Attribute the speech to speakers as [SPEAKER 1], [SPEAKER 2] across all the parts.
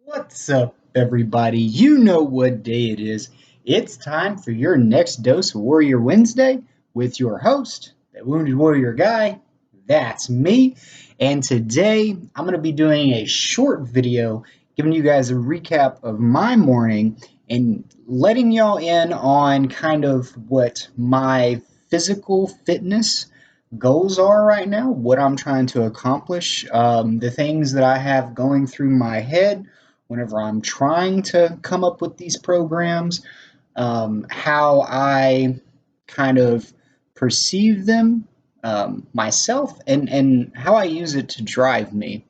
[SPEAKER 1] What's up, everybody? You know what day it is. It's time for your next dose of Warrior Wednesday with your host, the Wounded Warrior guy. That's me. And today I'm going to be doing a short video giving you guys a recap of my morning and letting y'all in on kind of what my physical fitness goals are right now, what I'm trying to accomplish, the things that I have going through my head whenever I'm trying to come up with these programs, how I kind of perceive them myself, and how I use it to drive me.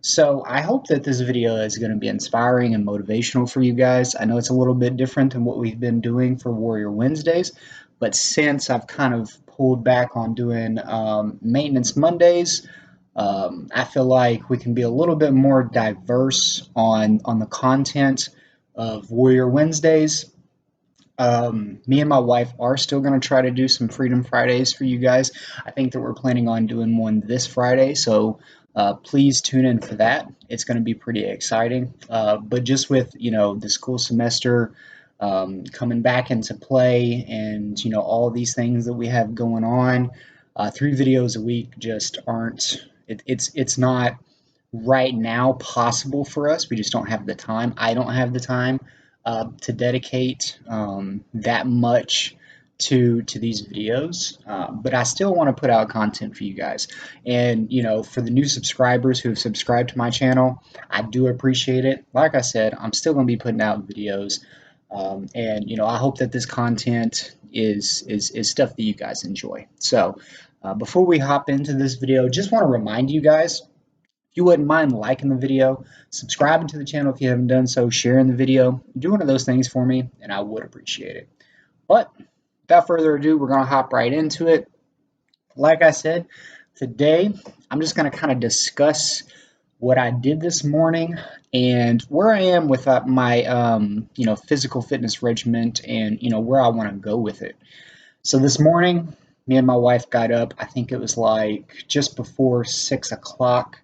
[SPEAKER 1] So I hope that this video is going to be inspiring and motivational for you guys. I know it's a little bit different than what we've been doing for Warrior Wednesdays, but since I've kind of pulled back on doing Maintenance Mondays, I feel like we can be a little bit more diverse on the content of Warrior Wednesdays. Me and my wife are still going to try to do some Freedom Fridays for you guys. I think that we're planning on doing one this Friday, so please tune in for that. It's going to be pretty exciting. But just with the school semester coming back into play, and all these things that we have going on, 3 videos a week just aren't. It's not right now possible for us. We just don't have the time. I don't have the time to dedicate that much to these videos, but I still want to put out content for you guys. And for the new subscribers who have subscribed to my channel, I do appreciate it. Like I said, I'm still going to be putting out videos, and I hope that this content is stuff that you guys enjoy. So before we hop into this video, just want to remind you guys, if you wouldn't mind liking the video, subscribing to the channel if you haven't done so, sharing the video, do one of those things for me, and I would appreciate it. But without further ado, we're going to hop right into it. Like I said, today I'm just going to kind of discuss what I did this morning and where I am with my physical fitness regimen, and where I want to go with it. So this morning, me and my wife got up. I think it was like just before 6 o'clock.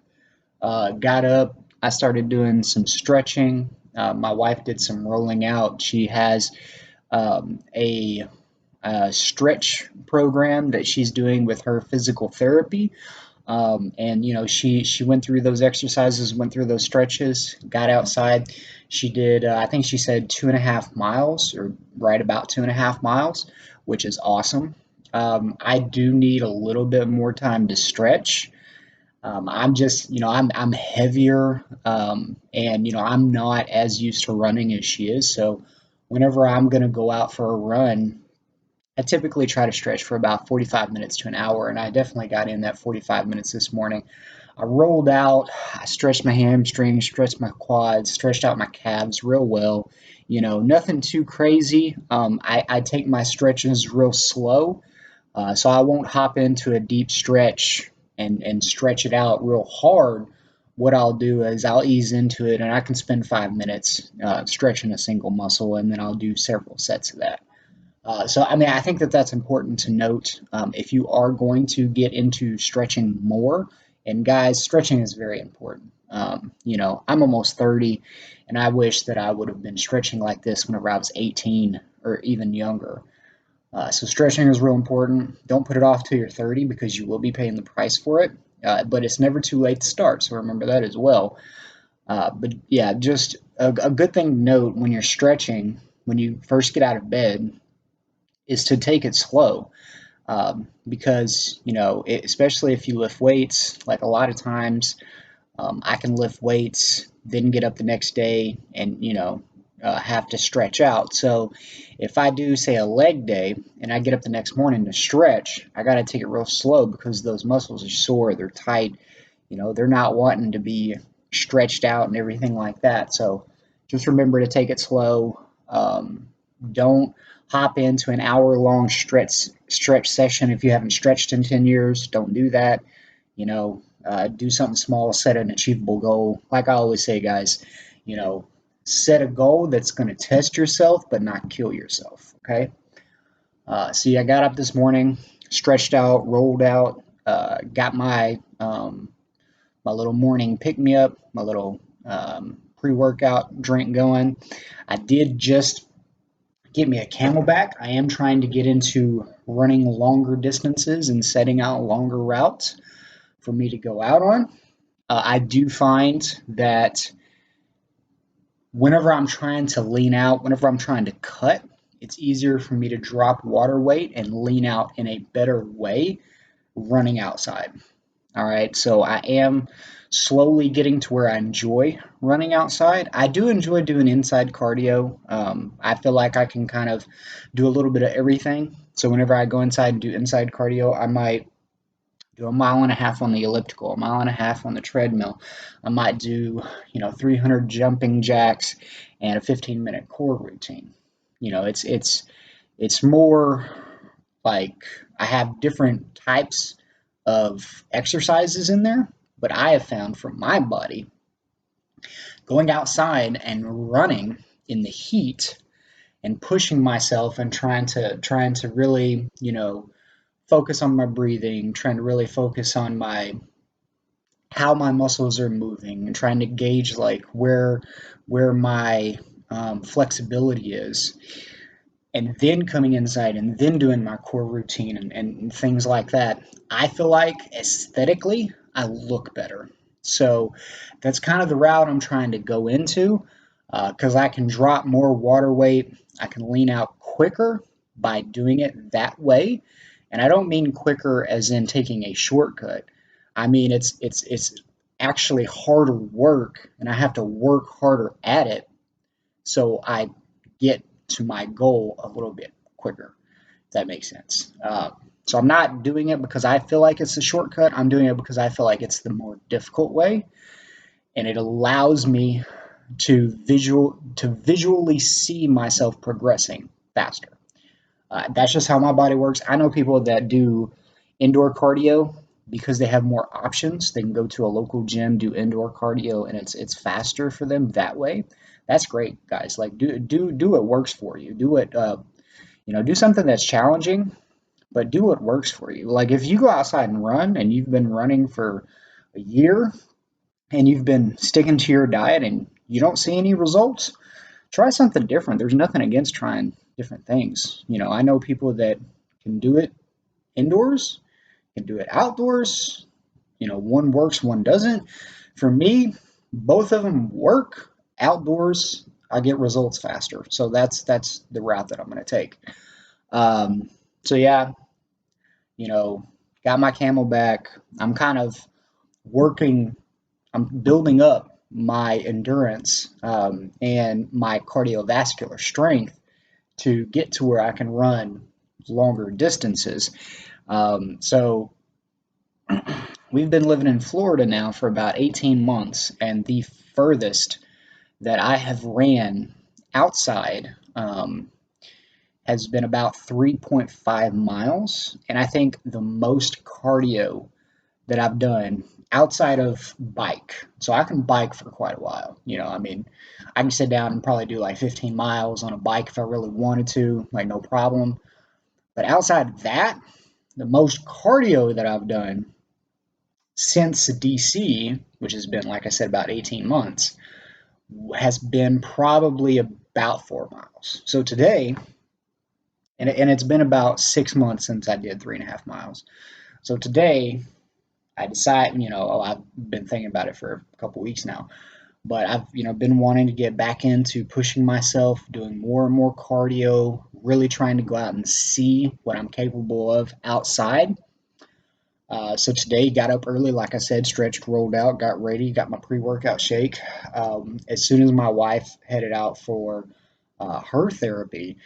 [SPEAKER 1] Got up, I started doing some stretching. My wife did some rolling out. She has a stretch program that she's doing with her physical therapy. And she went through those exercises, went through those stretches, got outside. She did, I think she said 2.5 miles, or right about 2.5 miles, which is awesome. I do need a little bit more time to stretch. I'm just, I'm heavier, and I'm not as used to running as she is. So whenever I'm going to go out for a run, I typically try to stretch for about 45 minutes to an hour, and I definitely got in that 45 minutes this morning. I rolled out, I stretched my hamstrings, stretched my quads, stretched out my calves real well. Nothing too crazy. I take my stretches real slow, so I won't hop into a deep stretch and stretch it out real hard. What I'll do is I'll ease into it, and I can spend 5 minutes stretching a single muscle, and then I'll do several sets of that. So, I mean, I think that that's important to note if you are going to get into stretching more. And guys, stretching is very important. I'm almost 30, and I wish that I would have been stretching like this whenever I was 18 or even younger. So stretching is real important. Don't put it off till you're 30, because you will be paying the price for it. But it's never too late to start, so remember that as well. But yeah, just a good thing to note when you're stretching, when you first get out of bed, is to take it slow. Because, especially if you lift weights, like a lot of times I can lift weights, then get up the next day and, have to stretch out. So if I do, say, a leg day and I get up the next morning to stretch, I got to take it real slow because those muscles are sore, they're tight, they're not wanting to be stretched out and everything like that. So just remember to take it slow. Don't hop into an hour-long stretch session if you haven't stretched in 10 years. Don't do that. Do something small, set an achievable goal. Like I always say, guys, set a goal that's going to test yourself but not kill yourself. Okay. See, I got up this morning, stretched out, rolled out, got my my little morning pick me up, my little pre-workout drink going. I did just get me a Camelback. I am trying to get into running longer distances and setting out longer routes for me to go out on. I do find that whenever I'm trying to lean out, whenever I'm trying to cut, it's easier for me to drop water weight and lean out in a better way running outside. All right, so I am slowly getting to where I enjoy running outside. I do enjoy doing inside cardio. I feel like I can kind of do a little bit of everything. So whenever I go inside and do inside cardio, I might do a mile and a half on the elliptical, a mile and a half on the treadmill. I might do, 300 jumping jacks and a 15-minute core routine. It's more like I have different types of exercises in there, but I have found for my body going outside and running in the heat and pushing myself and trying to really, focus on my breathing, trying to really focus on my how my muscles are moving and trying to gauge like where my flexibility is, and then coming inside and then doing my core routine and things like that. I feel like aesthetically I look better. So that's kind of the route I'm trying to go into, because I can drop more water weight. I can lean out quicker by doing it that way. And I don't mean quicker as in taking a shortcut. I mean it's actually harder work, and I have to work harder at it, so I get to my goal a little bit quicker. If that makes sense. So I'm not doing it because I feel like it's a shortcut. I'm doing it because I feel like it's the more difficult way, and it allows me to visually see myself progressing faster. That's just how my body works. I know people that do indoor cardio because they have more options. They can go to a local gym, do indoor cardio, and it's faster for them that way. That's great, guys. Like do what works for you. Do it. Do something that's challenging, but do what works for you. Like if you go outside and run, and you've been running for a year, and you've been sticking to your diet, and you don't see any results, try something different. There's nothing against trying different things. I know people that can do it indoors, can do it outdoors. One works, one doesn't. For me, both of them work. Outdoors, I get results faster. So that's the route that I'm going to take. So yeah, got my Camelback. I'm kind of working. I'm building up my endurance, and my cardiovascular strength to get to where I can run longer distances. So we've been living in Florida now for about 18 months, and the furthest that I have ran outside has been about 3.5 miles. And I think the most cardio that I've done outside of bike. So I can bike for quite a while. I can sit down and probably do like 15 miles on a bike if I really wanted to, like no problem. But outside of that, the most cardio that I've done since DC, which has been, like I said, about 18 months, has been probably about 4 miles. So today, and it's been about 6 months since I did 3.5 miles. So today, I decided, I've been thinking about it for a couple weeks now, but I've, been wanting to get back into pushing myself, doing more and more cardio, really trying to go out and see what I'm capable of outside. So today, got up early, like I said, stretched, rolled out, got ready, got my pre-workout shake. As soon as my wife headed out for her therapy,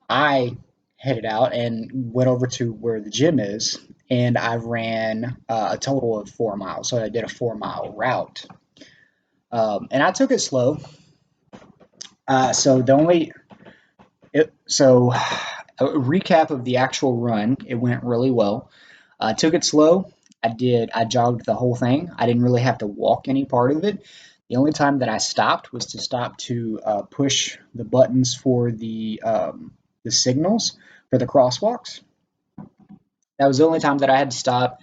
[SPEAKER 1] I headed out and went over to where the gym is, and I ran a total of 4 miles. So I did a 4 mile route, and I took it slow. So the only so a recap of the actual run, it went really well. I took it slow. I jogged the whole thing. I didn't really have to walk any part of it. The only time that I stopped was to stop to push the buttons for the signals for the crosswalks. That was the only time that I had to stop.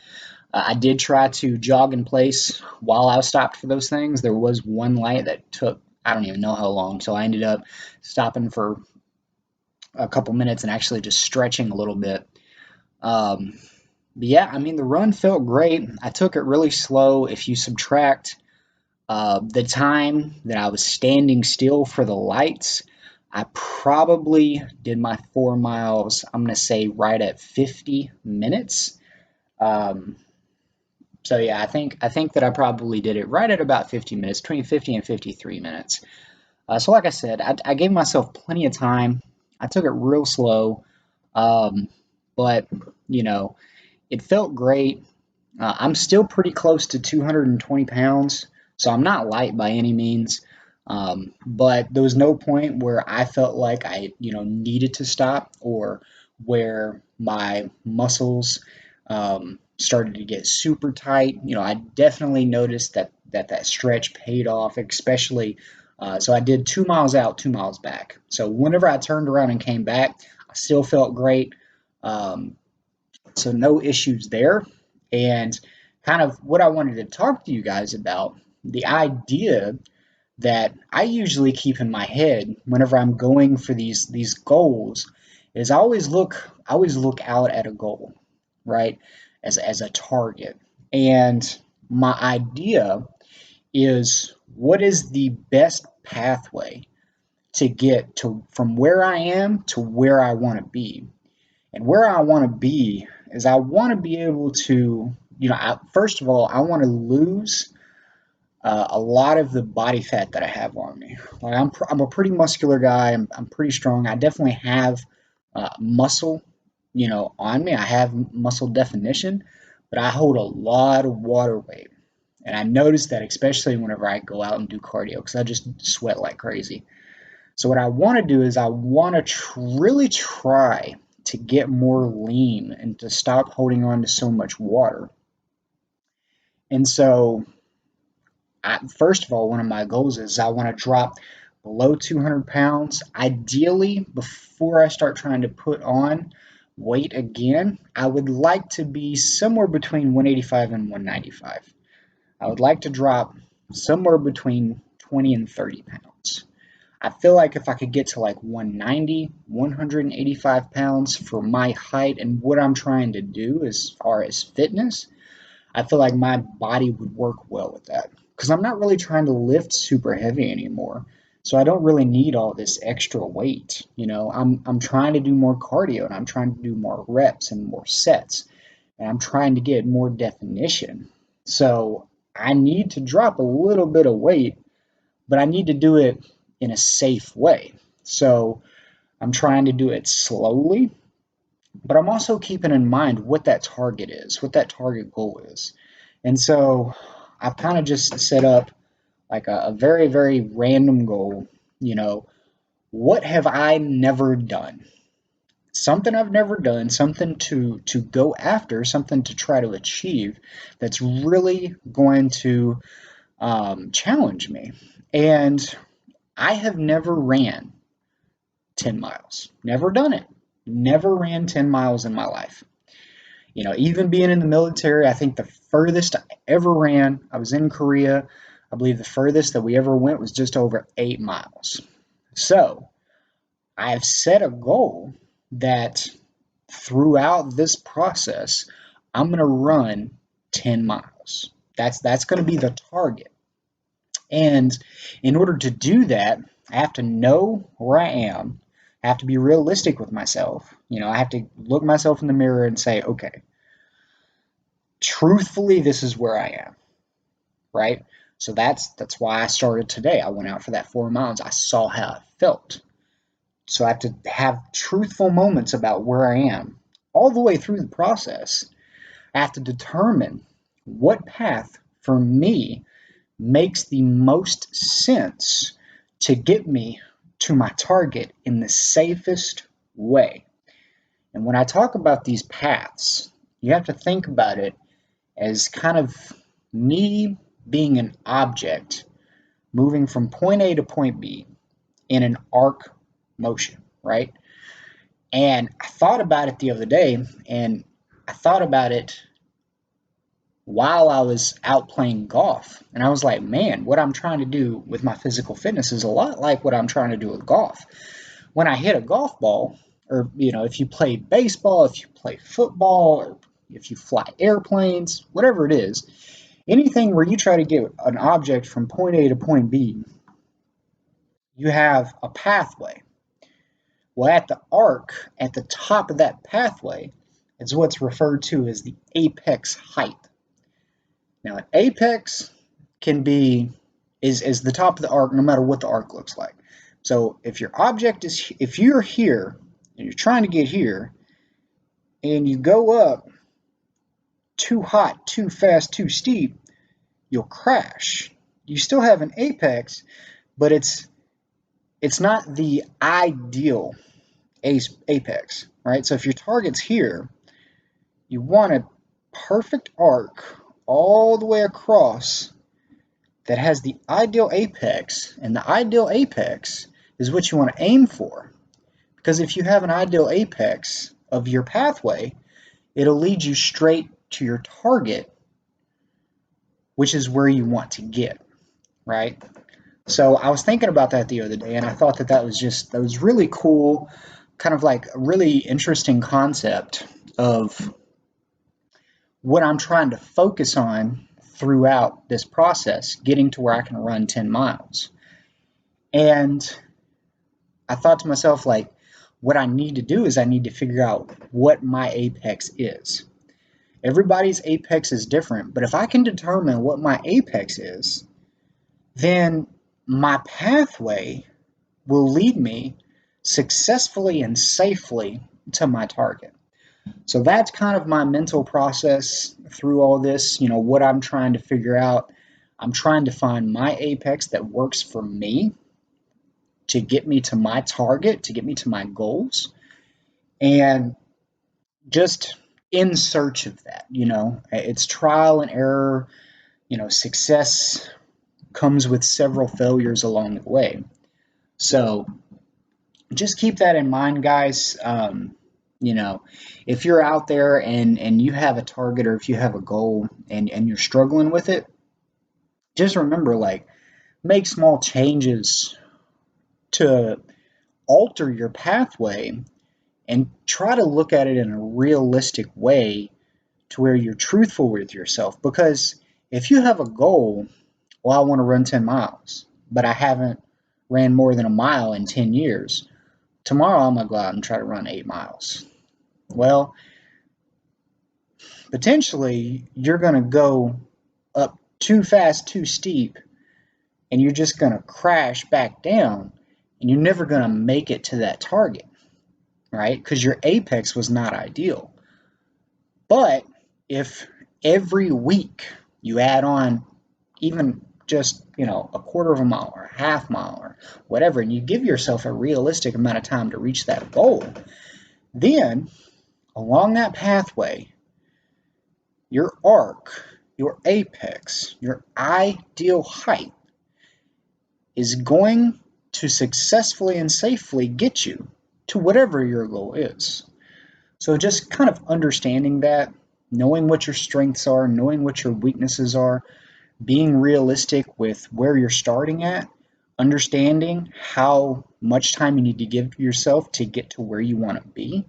[SPEAKER 1] I did try to jog in place while I was stopped for those things. There was one light that took I don't even know how long. So I ended up stopping for a couple minutes and actually just stretching a little bit. Um, but yeah, I mean, the run felt great. I took it really slow. If you subtract the time that I was standing still for the lights, I probably did my 4 miles, I'm going to say right at 50 minutes. Um, so yeah, I think that I probably did it right at about 50 minutes, between 50 and 53 minutes. So like I said, I gave myself plenty of time. I took it real slow, um, but you know, it felt great. I'm still pretty close to 220 pounds, so I'm not light by any means. But there was no point where I felt like I, needed to stop, or where my muscles started to get super tight. I definitely noticed that stretch paid off, especially. So I did 2 miles out, 2 miles back. So whenever I turned around and came back, I still felt great. Um, so no issues there. And kind of what I wanted to talk to you guys about, the idea that I usually keep in my head whenever I'm going for these goals is I always look out at a goal, right? As a target. And my idea is, what is the best pathway to get to from where I am to where I want to be? And where I want to be is, I want to be able to, first of all, I want to lose a lot of the body fat that I have on me. Like I'm a pretty muscular guy. I'm pretty strong. I definitely have muscle, on me. I have muscle definition, but I hold a lot of water weight. And I notice that especially whenever I go out and do cardio, because I just sweat like crazy. So what I want to do is, I want to really try to get more lean and to stop holding on to so much water. And so, first of all, one of my goals is, I want to drop below 200 pounds. Ideally, before I start trying to put on weight again, I would like to be somewhere between 185 and 195. I would like to drop somewhere between 20 and 30 pounds. I feel like if I could get to like 190, 185 pounds for my height and what I'm trying to do as far as fitness, I feel like my body would work well with that. Because I'm not really trying to lift super heavy anymore. So I don't really need all this extra weight. I'm trying to do more cardio, and I'm trying to do more reps and more sets. And I'm trying to get more definition. So I need to drop a little bit of weight, but I need to do it in a safe way. So I'm trying to do it slowly, but I'm also keeping in mind what that target is, what that target goal is. And so I've kind of just set up like a very, very random goal. You know, what have I never done? Something I've never done, something to go after, something to try to achieve that's really going to challenge me. And I have never ran 10 miles. Never done it. Never ran 10 miles in my life. Even being in the military, I think the furthest I ever ran, I was in Korea. I believe the furthest that we ever went was just over 8 miles. So I have set a goal that throughout this process, I'm going to run 10 miles. That's going to be the target. And in order to do that, I have to know where I am. I have to be realistic with myself. I have to look myself in the mirror and say, okay, truthfully, this is where I am, right? So that's why I started today. I went out for that 4 miles. I saw how I felt. So I have to have truthful moments about where I am. All the way through the process, I have to determine what path for me makes the most sense to get me to my target in the safest way. And when I talk about these paths, you have to think about it as kind of me being an object moving from point A to point B in an arc motion, right? And I thought about it the other day, and I thought about it while I was out playing golf. And I was like, man, what I'm trying to do with my physical fitness is a lot like what I'm trying to do with golf. When I hit a golf ball, or if you play baseball, if you play football, or if you fly airplanes, whatever it is, anything where you try to get an object from point A to point B, you have a pathway. Well, at the arc, at the top of that pathway, is what's referred to as the apex height. Now, an apex can be is the top of the arc, no matter what the arc looks like. So, if your object is, if you're here and you're trying to get here, and you go up too hot, too fast, too steep, you'll crash. You still have an apex, but it's not the ideal apex, right? So if your target's here, you want a perfect arc all the way across that has the ideal apex, and the ideal apex is what you want to aim for. Because if you have an ideal apex of your pathway, it'll lead you straight to your target, which is where you want to get, right? So I was thinking about that the other day, and I thought that was really cool, kind of like a really interesting concept of what I'm trying to focus on throughout this process, getting to where I can run 10 miles. And I thought to myself, like, what I need to do is I need to figure out what my apex is. Everybody's apex is different, but if I can determine what my apex is, then my pathway will lead me successfully and safely to my target. So that's kind of my mental process through all this, what I'm trying to figure out. I'm trying to find my apex that works for me to get me to my target, to get me to my goals, and just in search of that. It's trial and error. Success comes with several failures along the way. So just keep that in mind, guys. If you're out there and you have a target, or if you have a goal and you're struggling with it, just remember, like, make small changes to alter your pathway and try to look at it in a realistic way to where you're truthful with yourself. Because if you have a goal, well, I want to run 10 miles, but I haven't ran more than a mile in 10 years. Tomorrow I'm going to go out and try to run 8 miles. Well, potentially you're going to go up too fast, too steep, and you're just going to crash back down, and you're never going to make it to that target, right? Because your apex was not ideal. But if every week you add on even just, a quarter of a mile or a half mile or whatever, and you give yourself a realistic amount of time to reach that goal, then along that pathway, your arc, your apex, your ideal height is going to successfully and safely get you to whatever your goal is. So just kind of understanding that, knowing what your strengths are, knowing what your weaknesses are, being realistic with where you're starting at, understanding how much time you need to give yourself to get to where you want to be.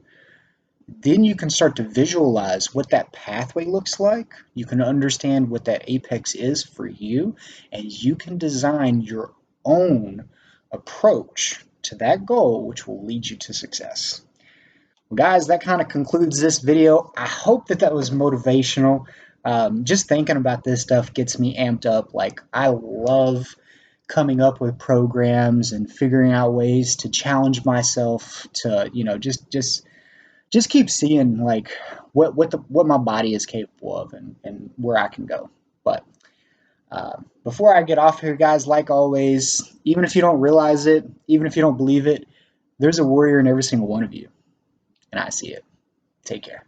[SPEAKER 1] Then you can start to visualize what that pathway looks like. You can understand what that apex is for you, and you can design your own approach to that goal, which will lead you to success. Well, guys, that kind of concludes this video. I hope that was motivational. Just thinking about this stuff gets me amped up. Like, I love coming up with programs and figuring out ways to challenge myself to, just keep seeing, like, what my body is capable of and where I can go. But before I get off here, guys, like always, even if you don't realize it, even if you don't believe it, there's a warrior in every single one of you, and I see it. Take care.